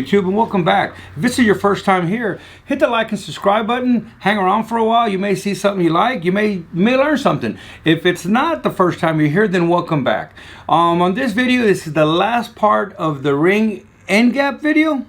YouTube, and welcome back. If this is your first time here, hit the like and subscribe button. Hang around for a while. You may see something you like. You may learn something. If it's not the first time you're here, then welcome back. On this video, this is the last part of the ring end gap video.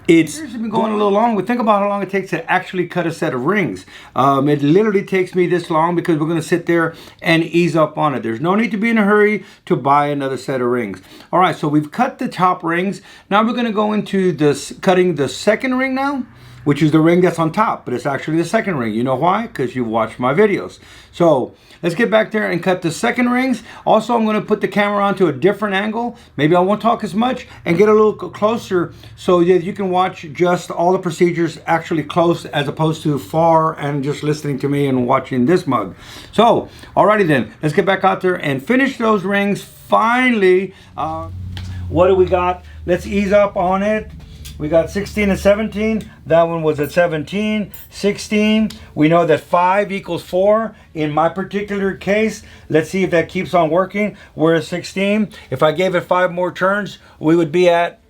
It's been going a little long, but think about how long it takes to actually cut a set of rings. It literally takes me this long because we're going to sit there and ease up on it. There's no need to be in a hurry to buy another set of rings. All right, so we've cut the top rings. Now we're going to go into this cutting the second ring now, which is the ring that's on top, but it's actually the second ring. You know why? Because you've watched my videos. So let's get back there and cut the second rings. Also, I'm going to put the camera onto a different angle. Maybe I won't talk as much and get a little closer so that you can watch just all the procedures actually close as opposed to far and just listening to me and watching this mug. So, alrighty then, let's get back out there and finish those rings finally. What do we got? Let's ease up on it. We got 16 and 17. That one was at 17, 16. We know that 5 equals 4. In my particular case, let's see if that keeps on working. We're at 16. If I gave it 5 more turns, we would be at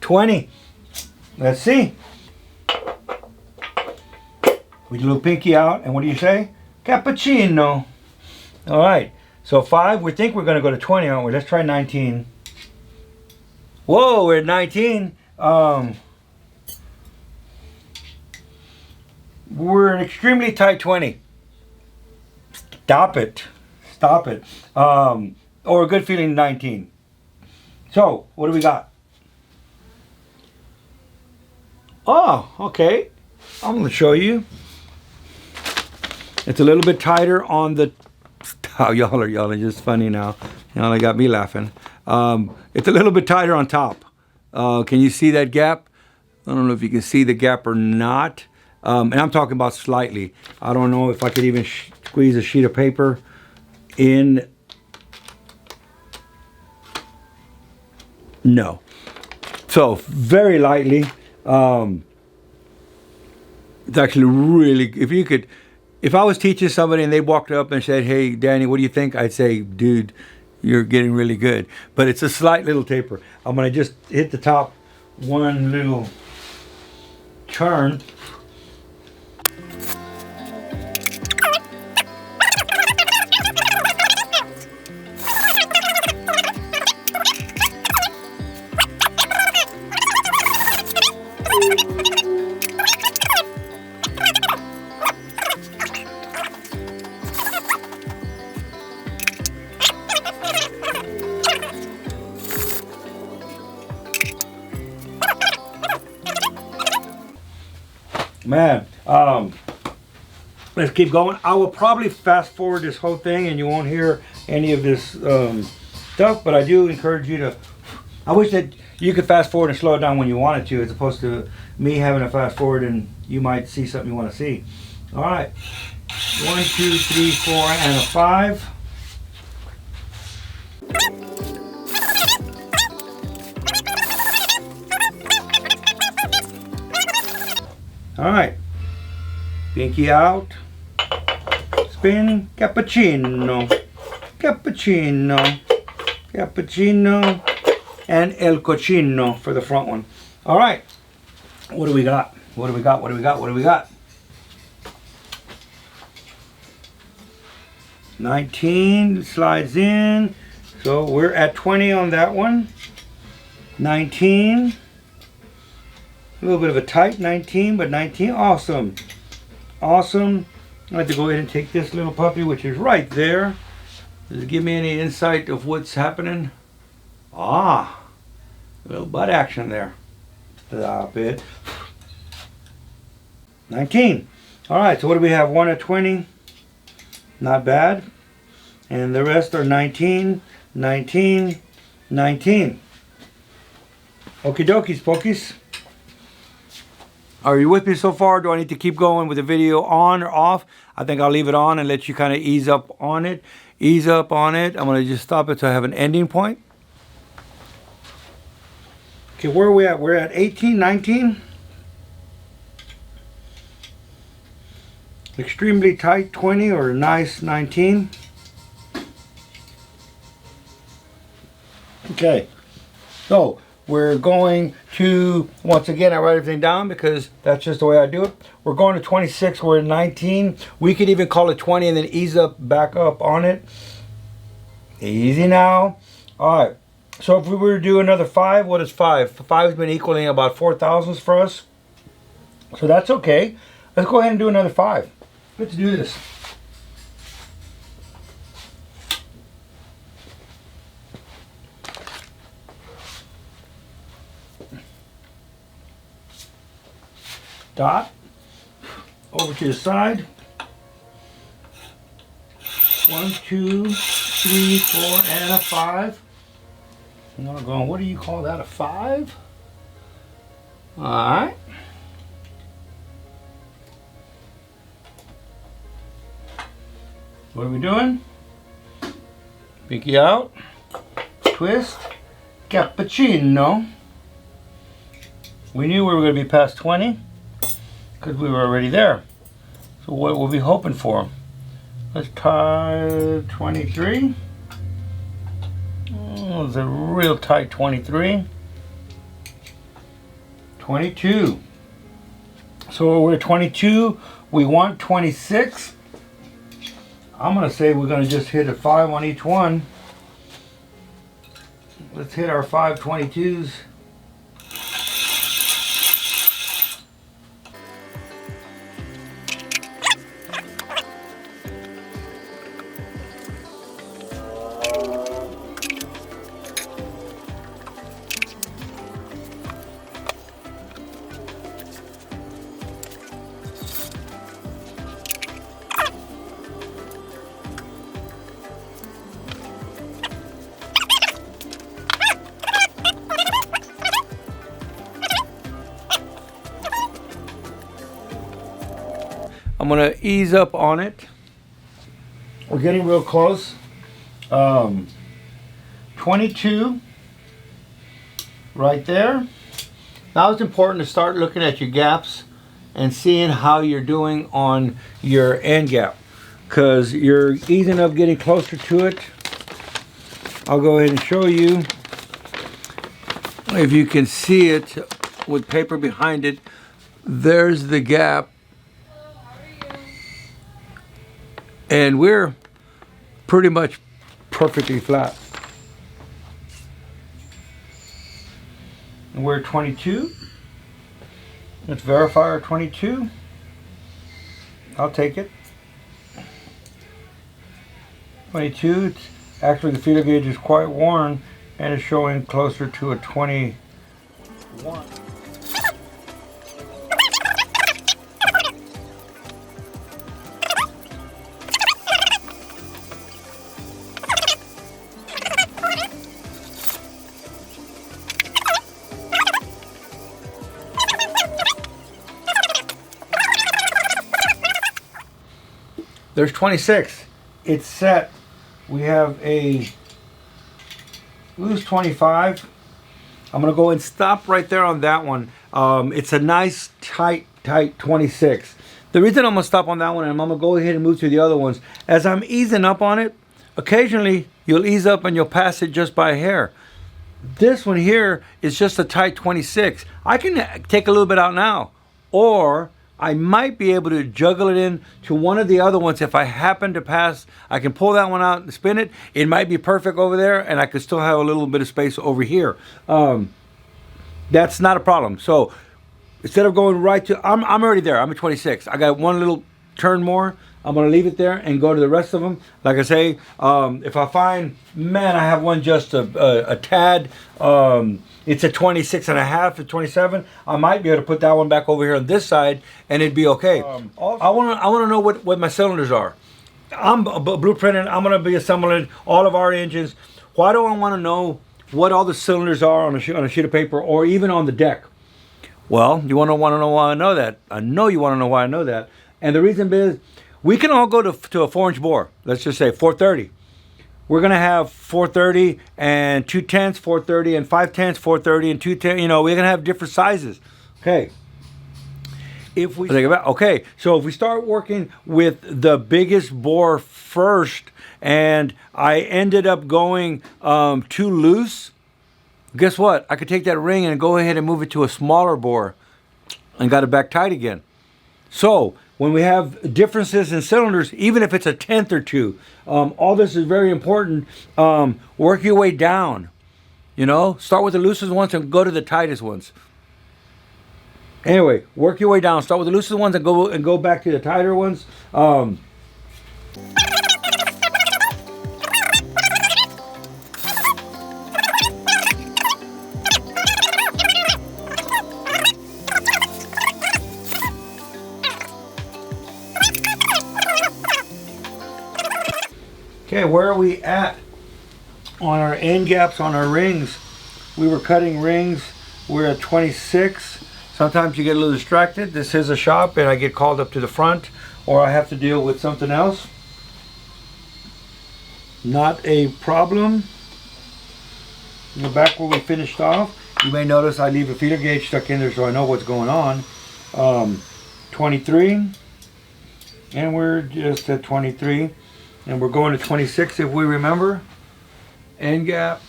20. Let's see. We do a little pinky out, and what do you say? Cappuccino. All right. So 5, we think we're going to go to 20, aren't we? Let's try 19. Whoa, we're at 19. We're an extremely tight 20. Stop it. Stop it. Or a good feeling 19. So, what do we got? Oh, okay. I'm going to show you. It's a little bit tighter on the... Oh, y'all are just funny now. Y'all got me laughing. It's a little bit tighter on top. Can you see that gap? I don't know if you can see the gap or not. And I'm talking about slightly. I don't know if I could even squeeze a sheet of paper in. No. So very lightly. It's actually really, if I was teaching somebody and they walked up and said, "Hey, Danny, what do you think?" I'd say, "Dude, you're getting really good." But it's a slight little taper. I'm going to just hit the top one little turn. Man, let's keep going. I will probably fast forward this whole thing and you won't hear any of this stuff, but I do encourage you to, I wish that you could fast forward and slow it down when you wanted to, as opposed to me having to fast forward and you might see something you want to see. All right, 1, 2, 3, 4, and a 5. All right, pinky out, spin, cappuccino, cappuccino, cappuccino, and el cochino for the front one. All right, what do we got? What do we got? What do we got? What do we got? 19 slides in, so we're at 20 on that one. 19. A little bit of a tight 19, but 19, awesome. Awesome. I'd like to go ahead and take this little puppy, which is right there. Does it give me any insight of what's happening? Ah, a little butt action there. Stop it. 19. All right, so what do we have? 1 at 20. Not bad. And the rest are 19, 19, 19. Okie dokies, pokies. Are you with me so far? Do I need to keep going with the video on or off? I think I'll leave it on and let you kind of ease up on it. Ease up on it. I'm going to just stop it so I have an ending point. Okay, where are we at? We're at 18, 19. Extremely tight 20 or nice 19. Okay, so we're going to, once again, I write everything down because that's just the way I do it. We're going to 26, we're at 19. We could even call it 20 and then ease up, back up on it. Easy now. All right, so if we were to do another 5, what is 5? 5 has been equaling about 4 thousandths for us. So that's okay. Let's go ahead and do another 5. Let's do this. Dot over to the side. 1, 2, 3, 4, and a 5. And I'm going, what do you call that, a 5? All right. What are we doing? Pinky out, twist, cappuccino. We knew we were going to be past 20 because we were already there. So what were we hoping for? Let's try 23. Oh, it's a real tight 23. 22. So we're 22. We want 26. I'm going to say we're going to just hit a 5 on each one. Let's hit our 522s. I'm gonna ease up on it. We're getting real close. 22 right there. Now it's important to start looking at your gaps and seeing how you're doing on your end gap, because you're easing up, getting closer to it. I'll go ahead and show you if you can see it with paper behind it. There's the gap. And we're pretty much perfectly flat. And we're 22. Let's verify our 22. I'll take it. 22. It's actually, the feeler gauge is quite worn and is showing closer to a 21. There's 26. It's set. We have a loose 25. I'm going to go and stop right there on that one. It's a nice tight 26. The reason I'm going to stop on that one, and I'm going to go ahead and move to the other ones, as I'm easing up on it, occasionally you'll ease up and you'll pass it just by a hair. This one here is just a tight 26. I can take a little bit out now, or I might be able to juggle it in to one of the other ones. If I happen to pass, I can pull that one out and spin it. It might be perfect over there, and I could still have a little bit of space over here. That's not a problem. So instead of going right to, I'm already there. I'm at 26. I got one little turn more. I'm going to leave it there and go to the rest of them. Like I say, if I find, man, I have one just a tad, it's a 26 and a half, a 27, I might be able to put that one back over here on this side and it'd be okay. I want to know what my cylinders are. I'm blueprinting, I'm going to be assembling all of our engines. Why do I want to know what all the cylinders are on a sheet of paper or even on the deck? Well, you want to know why I know that. I know you want to know why I know that. And the reason is, we can all go to a 4-inch bore. Let's just say 430. We're going to have 430 and 2/10, 430 and 5/10, 430 and 2/10. You know, we're going to have different sizes. Okay. If we think about, okay, so if we start working with the biggest bore first, and I ended up going too loose, Guess what? I could take that ring and go ahead and move it to a smaller bore and got it back tight again. So when we have differences in cylinders, even if it's a tenth or two, all this is very important. Work your way down. You know, start with the loosest ones and go to the tightest ones. Anyway, work your way down. Start with the loosest ones and go back to the tighter ones. Okay, where are we at on our end gaps on our rings? We were cutting rings. We're at 26. Sometimes you get a little distracted. This is a shop and I get called up to the front or I have to deal with something else. Not a problem. In the back where we finished off, you may notice I leave a feeler gauge stuck in there so I know what's going on. 23, and we're just at 23. And we're going to 26 if we remember. End gap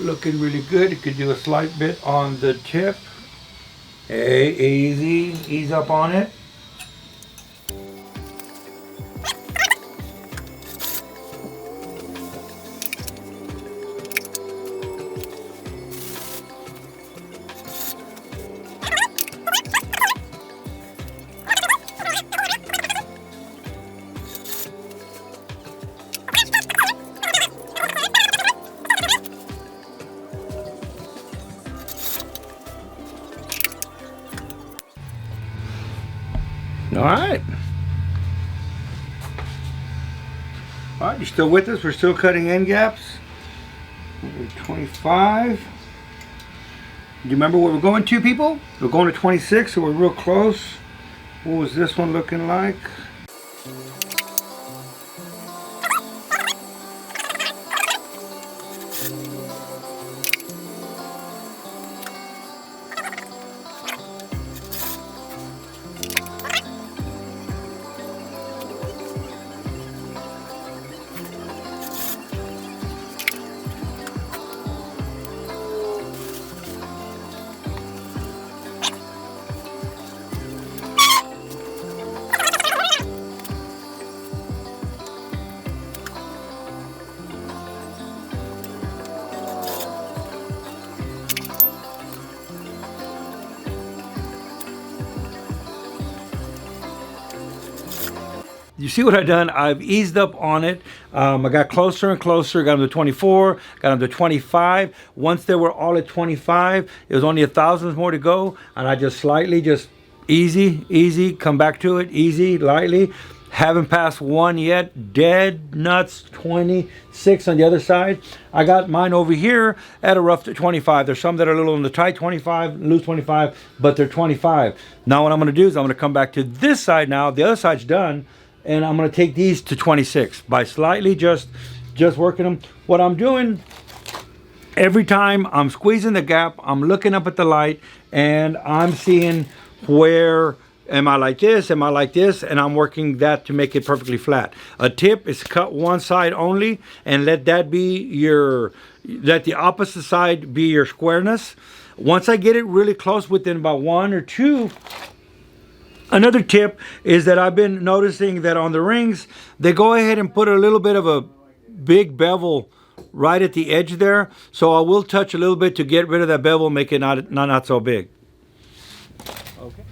looking really good. You could do a slight bit on the tip. Hey, easy, ease up on it. Alright, you still with us? We're still cutting end gaps. 25. Do you remember where we're going to, people? We're going to 26, so we're real close. What was this one looking like? You see what I've done? I've eased up on it. I got closer and closer, got them to 24, got them to 25. Once they were all at 25, it was only a thousandth more to go. And I just slightly, just easy, come back to it, easy, lightly. Haven't passed one yet. Dead nuts, 26 on the other side. I got mine over here at a rough 25. There's some that are a little on the tight 25, loose 25, but they're 25. Now what I'm gonna do is I'm gonna come back to this side now. The other side's done. And I'm going to take these to 26 by slightly just working them. What I'm doing, every time I'm squeezing the gap, I'm looking up at the light and I'm seeing where am I like this, am I like this, and I'm working that to make it perfectly flat. A tip is cut one side only and let that be your, let the opposite side be your squareness. Once I get it really close within about 1 or 2, another tip is that I've been noticing that on the rings, they go ahead and put a little bit of a big bevel right at the edge there. So I will touch a little bit to get rid of that bevel, make it not so big. Okay.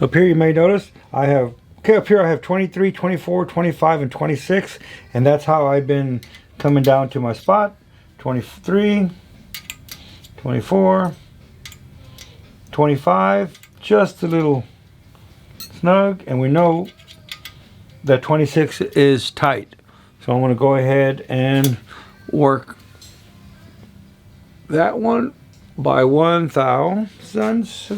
Up here you may notice I have, up here I have 23, 24, 25, and 26. And that's how I've been coming down to my spot. 23, 24, 25, just a little snug, and we know that 26 is tight. So I'm going to go ahead and work that one by 1 thousandths.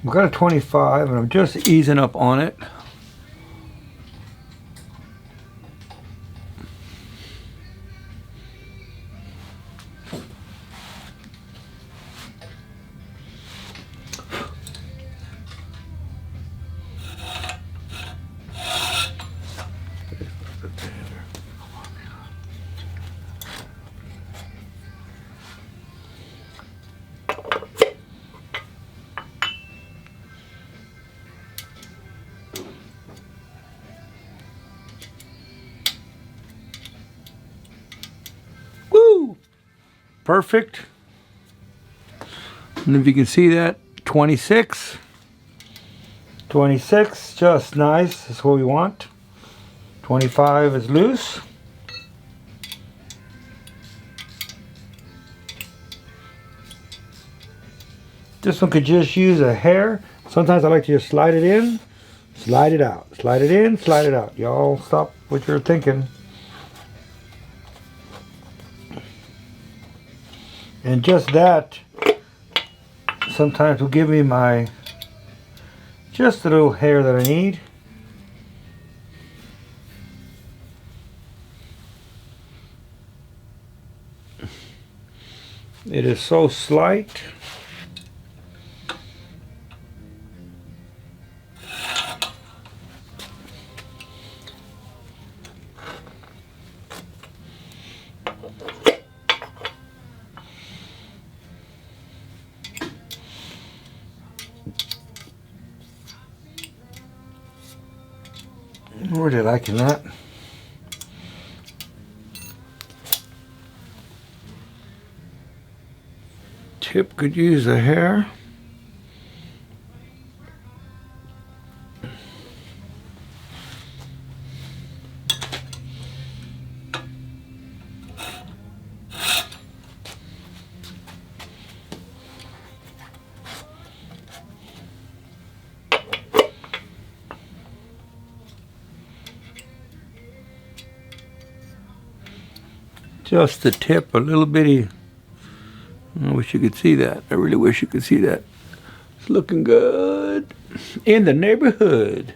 We've got a 25 and I'm just easing up on it. Woo! Perfect. And if you can see that, 26. 26, just nice. That's what we want. 25 is loose. This one could just use a hair. Sometimes I like to just slide it in, slide it out. Slide it in, slide it out. Y'all stop what you're thinking. And just that sometimes will give me my just a little hair that I need. It is so slight. Really liking that. Tip could use a hair. Just the tip, a little bitty. I wish you could see that. I really wish you could see that. It's looking good in the neighborhood.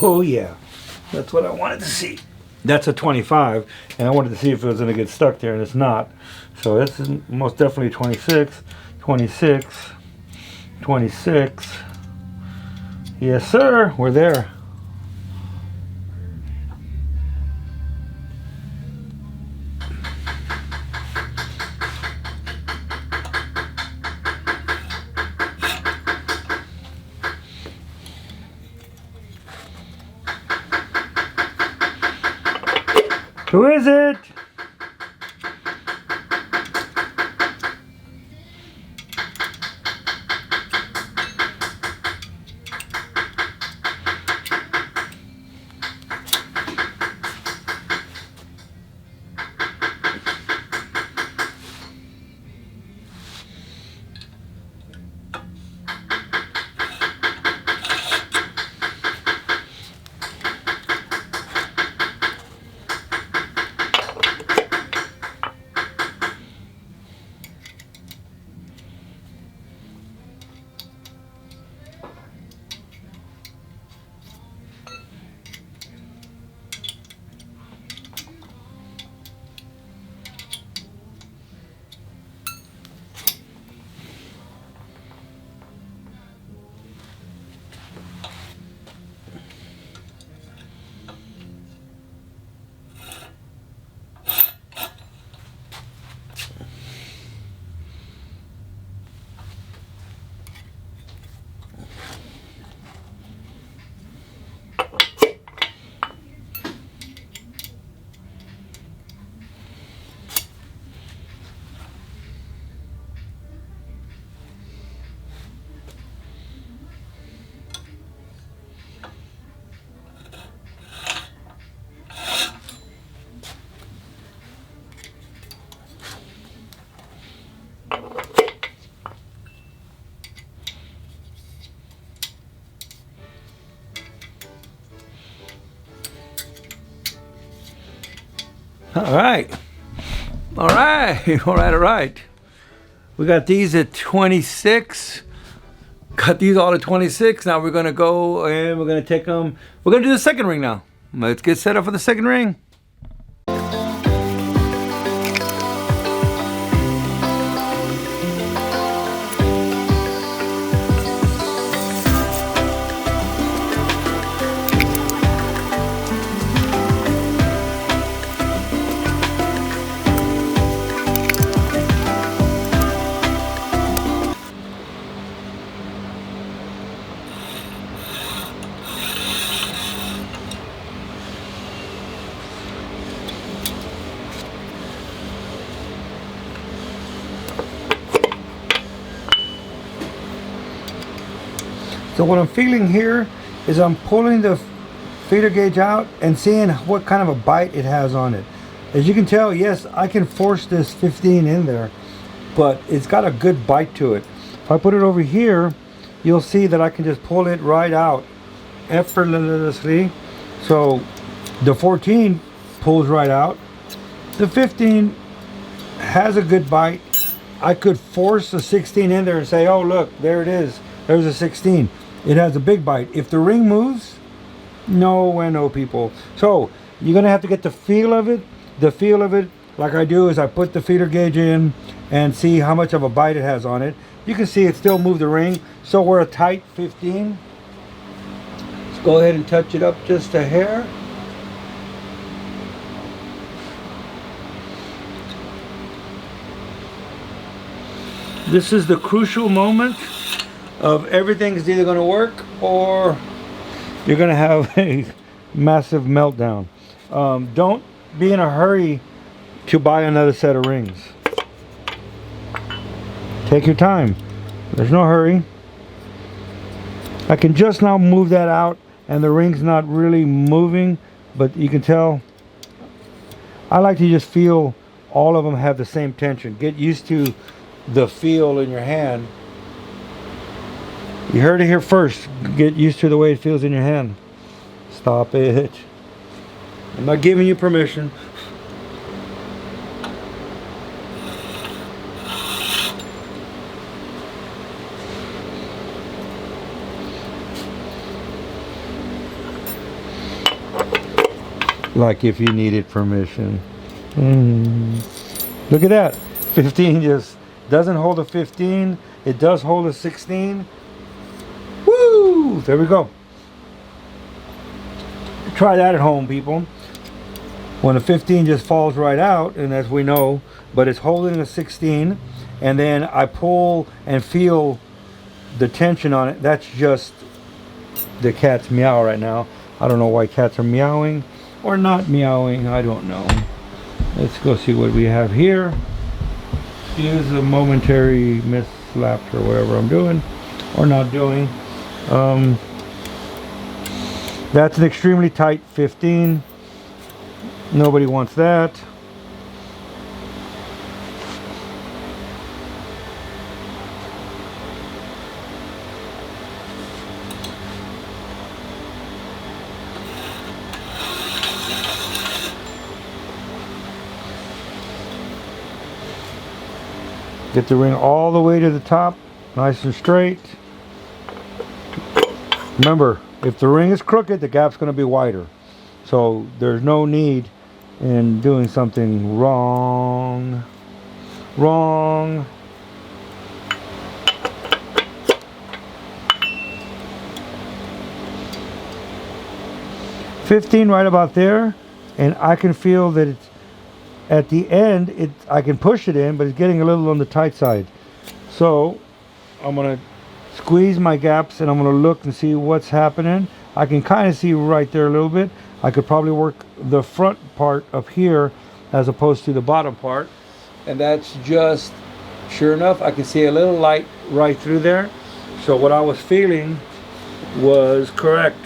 Oh yeah, that's what I wanted to see. That's a 25, and I wanted to see if it was going to get stuck there, and it's not. So this is most definitely 26, 26, 26. Yes, sir, we're there. Who is it? All right. All right. All right. All right. We got these at 26. Got these all at 26. Now we're going to go and we're going to take them. We're going to do the second ring now. Let's get set up for the second ring. So what I'm feeling here is I'm pulling the feeder gauge out and seeing what kind of a bite it has on it. As you can tell, yes, I can force this 15 in there, but it's got a good bite to it. If I put it over here, you'll see that I can just pull it right out effortlessly. So the 14 pulls right out. The 15 has a good bite. I could force a 16 in there and say, oh look, there it is. There's a 16. It has a big bite. If the ring moves, no people. So you're gonna have to get the feel of it. The feel of it, like I do, is I put the feeder gauge in and see how much of a bite it has on it. You can see it still moved the ring. So we're a tight 15. Let's go ahead and touch it up just a hair. This is the crucial moment of everything is either going to work or you're going to have a massive meltdown. Don't be in a hurry to buy another set of rings. Take your time. There's no hurry. I can just now move that out and the ring's not really moving, but you can tell I like to just feel all of them have the same tension. Get used to the feel in your hand. You heard it here first. Get used to the way it feels in your hand. Stop it. I'm not giving you permission. Like if you needed permission. Look at that. 15 just doesn't hold a 15. It does hold a 16. Woo! There we go. Try that at home, people. When a 15 just falls right out, and as we know, but it's holding a 16, and then I pull and feel the tension on it. That's just the cat's meow right now. I don't know why cats are meowing or not meowing. I don't know. Let's go see what we have here. Excuse a momentary mislap or whatever I'm doing or not doing. That's an extremely tight 15. Nobody wants that. Get the ring all the way to the top, nice and straight. Remember, if the ring is crooked, the gap's going to be wider. So there's no need in doing something wrong. Wrong. $15 right about there, and I can feel that it's at the end. I can push it in, but it's getting a little on the tight side. So I'm going to squeeze my gaps and I'm going to look and see what's happening. I can kind of see right there a little bit. I could probably work the front part up here as opposed to the bottom part, and that's just sure enough. I can see a little light right through there. So what I was feeling was correct.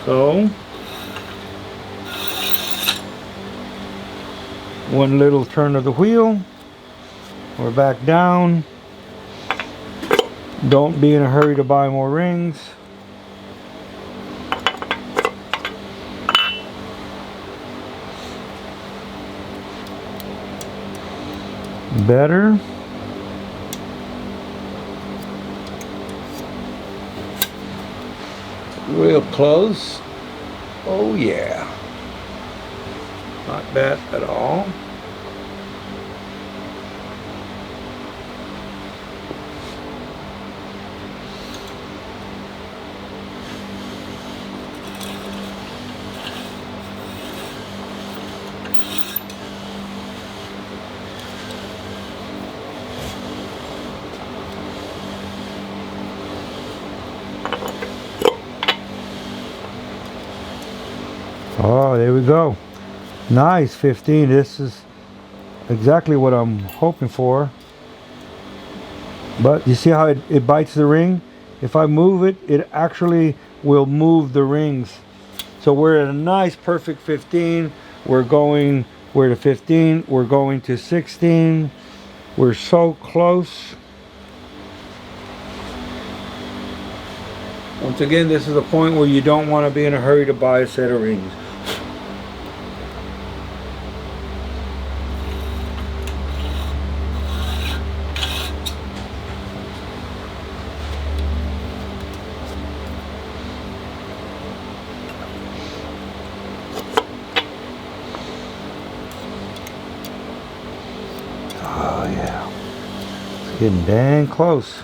So one little turn of the wheel, we're back down. Don't be in a hurry to buy more rings. Better. Real close. Oh yeah. Not bad at all. Oh, there we go. Nice, 15. This is exactly what I'm hoping for. But you see how it bites the ring? If I move it, it actually will move the rings. So we're at a nice, perfect 15. We're to 15. We're going to 16. We're so close. Once again, this is a point where you don't want to be in a hurry to buy a set of rings. Oh yeah, it's getting dang close.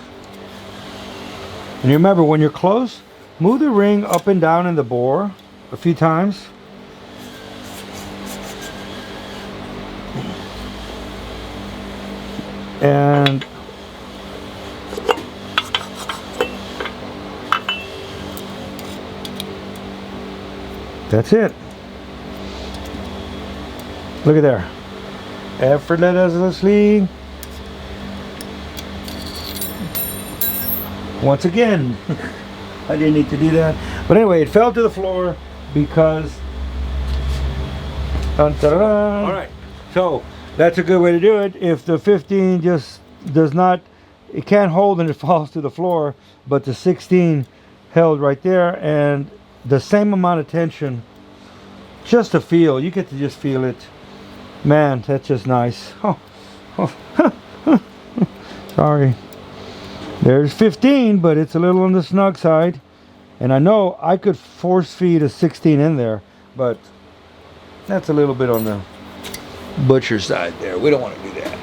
And you remember, when you're close, move the ring up and down in the bore a few times. And that's it. Look at there. Effortlessly. Once again, I didn't need to do that. But anyway, it fell to the floor because... Dun, dun, dun, dun. All right, so that's a good way to do it. If the 15 just does not, it can't hold and it falls to the floor, but the 16 held right there, and the same amount of tension, just to feel. You get to just feel it. Man, that's just nice. Sorry. There's 15, but it's a little on the snug side. And I know I could force feed a 16 in there, but that's a little bit on the butcher side there. We don't want to do that.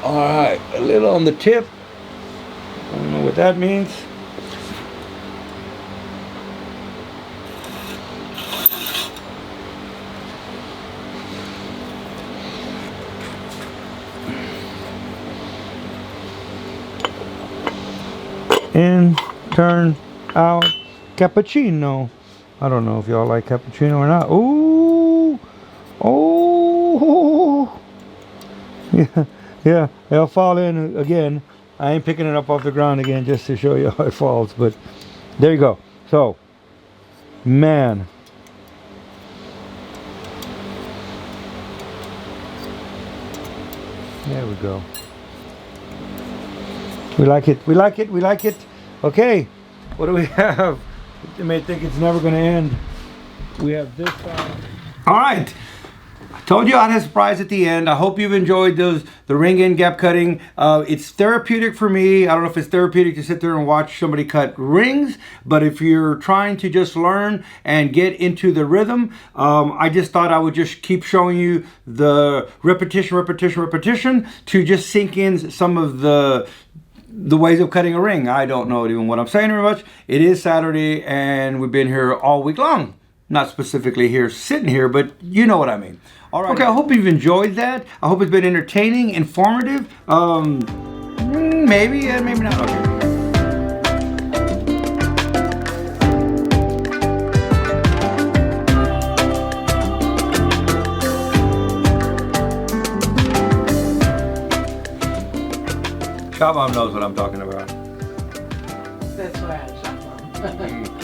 All right, a little on the tip. I don't know what that means. In, turn, out, cappuccino. I don't know if y'all like cappuccino or not. Ooh, oh, yeah, it'll fall in again. I ain't picking it up off the ground again just to show you how it falls, but there you go. So, man. There we go. We like it, we like it, we like it. Okay, what do we have? You may think it's never going to end. We have this side. All right, I told you I had a surprise at the end. I hope you've enjoyed the ring end gap cutting. It's therapeutic for me. I don't know if it's therapeutic to sit there and watch somebody cut rings, but if you're trying to just learn and get into the rhythm, I just thought I would just keep showing you the repetition to just sink in some of the ways of cutting a ring. I don't know even what I'm saying very much. It is Saturday and we've been here all week long. Not specifically here, sitting here, but you know what I mean. All right. Okay, I hope you've enjoyed that. I hope it's been entertaining, informative. Maybe, maybe not. Okay. Shop Mom knows what I'm talking about. That's why I shop mom.